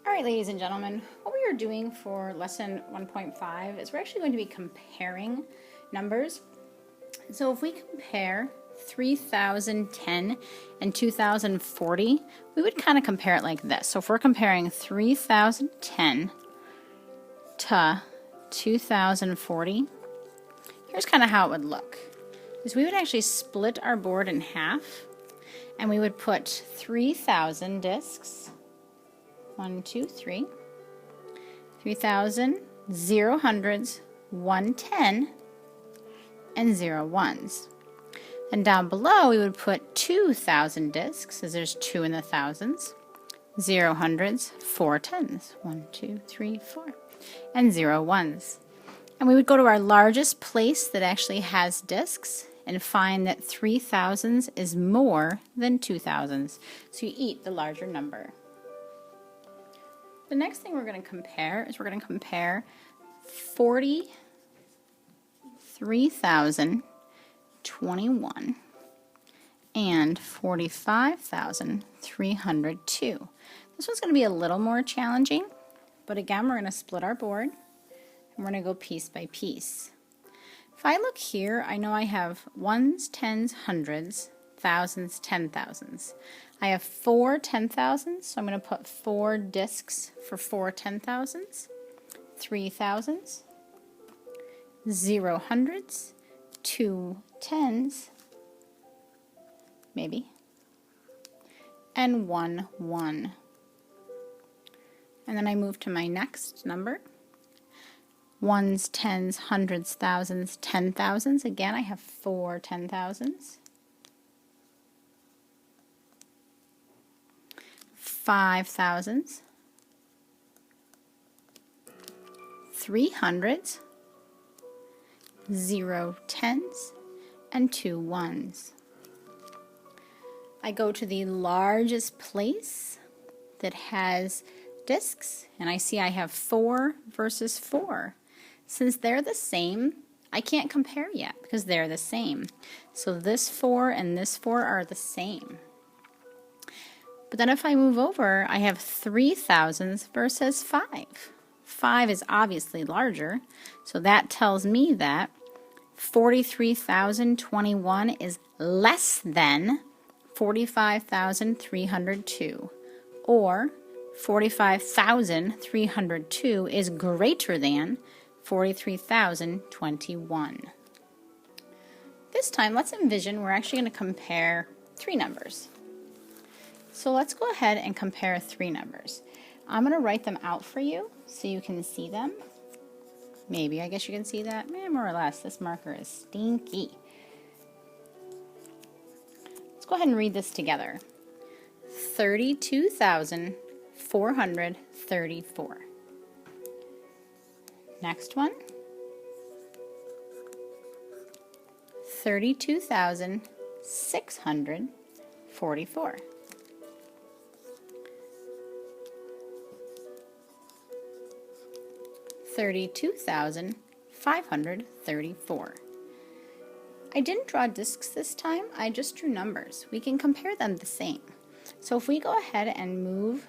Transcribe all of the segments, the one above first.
All right, ladies and gentlemen, what we are doing for lesson 1.5 is we're actually going to be comparing numbers. So if we compare 3010 and 2040, we would kind of compare it like this. So if we're comparing 3010 to 2040, here's kind of how it would look. Is we would actually split our board in half, and we would put 3,000 discs. 1, 2, 3. 3,000, 0 hundreds, 110, and 0 ones. And down below we would put 2,000 discs, as there's 2 in the thousands, 0 hundreds, 4 tens, 1, 2, 3, 4, and 0 ones. And we would go to our largest place that actually has discs and find that 3,000s is more than 2,000s. So you eat the larger number. The next thing we're going to compare is we're going to compare 43,021 and 45,302. This one's going to be a little more challenging, but again, we're going to split our board and we're going to go piece by piece. If I look here, I know I have ones, tens, hundreds, thousands, 10,000s. I have 4 10,000s, so I'm going to put 4 discs for 4 10,000s, 3,000s, 0 hundreds, 2 tens, maybe, and 1 1. And then I move to my next number. Ones, tens, hundreds, thousands, 10,000s. Again, I have 4 10,000s. 5,000s, 300s, 0 tens, and 2 ones. I go to the largest place that has discs, and I see I have 4 versus 4. Since they're the same, I can't compare yet because they're the same. So this 4 and this 4 are the same. But then if I move over, I have 3,000s versus 5. 5 is obviously larger, so that tells me that 43,021 is less than 45,302, or 45,302 is greater than 43,021. This time, let's envision we're actually going to compare 3 numbers. So let's go ahead and compare 3 numbers. I'm going to write them out for you so you can see them. Maybe, I guess you can see that. More or less, this marker is stinky. Let's go ahead and read this together. 32,434. Next one. 32,644. 32,534. I didn't draw discs this time, I just drew numbers. We can compare them the same. So if we go ahead and move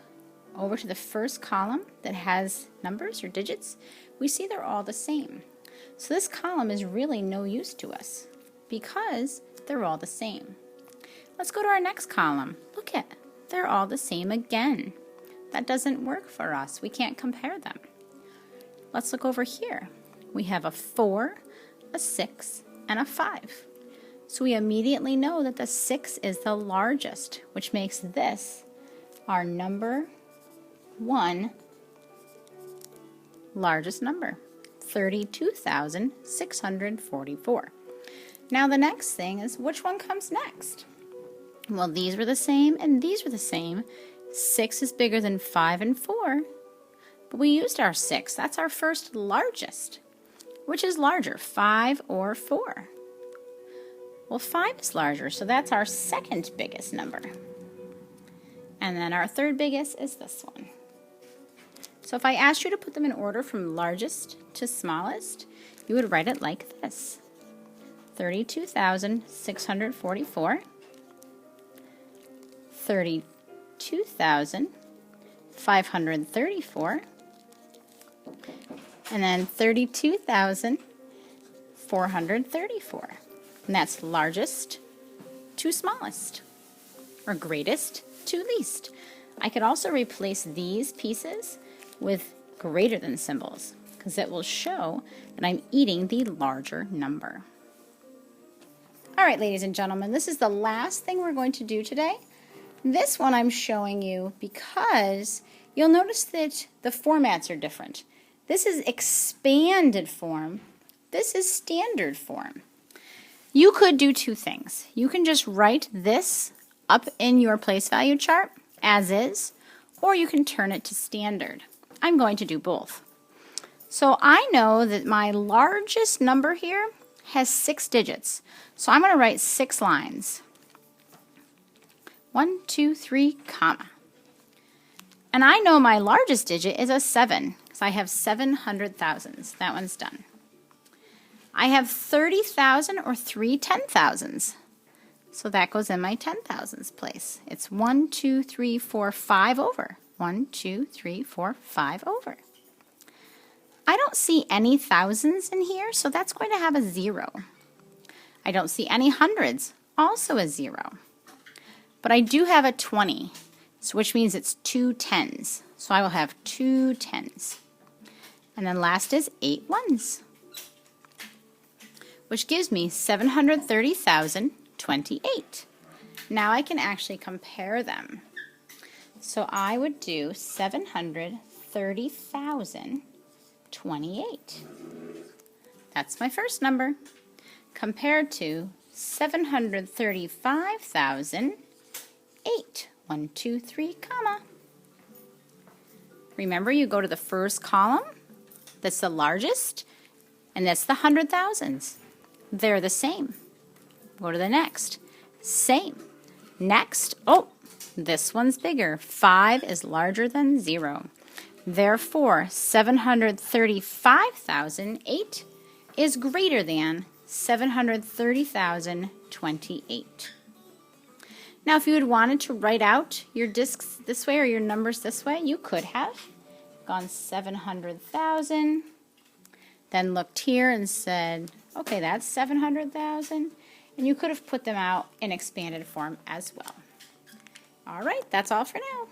over to the first column that has numbers or digits, we see they're all the same. So this column is really no use to us because they're all the same. Let's go to our next column. Look at, they're all the same again. That doesn't work for us. We can't compare them. Let's look over here. We have a 4, a 6, and a 5. So we immediately know that the 6 is the largest, which makes this our number 1 largest number, 32,644. Now the next thing is, which one comes next? Well, these were the same and these were the same. 6 is bigger than 5 and 4. But we used our 6. That's our first largest. Which is larger, 5 or 4? Well, 5 is larger, so that's our second biggest number. And then our third biggest is this one. So if I asked you to put them in order from largest to smallest, you would write it like this. 32,644, 32,000, 534, and then 32,434. And that's largest to smallest, or greatest to least. I could also replace these pieces with greater than symbols, because it will show that I'm eating the larger number. All right, ladies and gentlemen, this is the last thing we're going to do today. This one I'm showing you because you'll notice that the formats are different. This is expanded form. This is standard form. You could do two things. You can just write this up in your place value chart as is, or you can turn it to standard. I'm going to do both. So I know that my largest number here has 6 digits. So I'm going to write 6 lines. 1, 2, 3, comma. And I know my largest digit is a 7, so I have 700 thousands. That one's done. I have 30,000 or 3 10,000s. So that goes in my 10,000s place. It's 1, 2, 3, 4, 5 over. 1, 2, 3, 4, 5 over. I don't see any thousands in here, so that's going to have a 0. I don't see any hundreds, also a 0. But I do have a 20, so which means it's 2 10s. So I will have 2 10s. And then last is 8 ones, which gives me 730,028. Now I can actually compare them. So I would do 730,028. That's my first number, compared to 735,008. 1, 2, 3, comma. Remember, you go to the first column, that's the largest, and that's the 100,000s. They're the same. Go to the next. Same. Next, oh, this one's bigger. 5 is larger than 0. Therefore, 735,008 is greater than 730,028. Now, if you had wanted to write out your discs this way or your numbers this way, you could have gone 700,000, then looked here and said, okay, that's 700,000, and you could have put them out in expanded form as well. All right, that's all for now.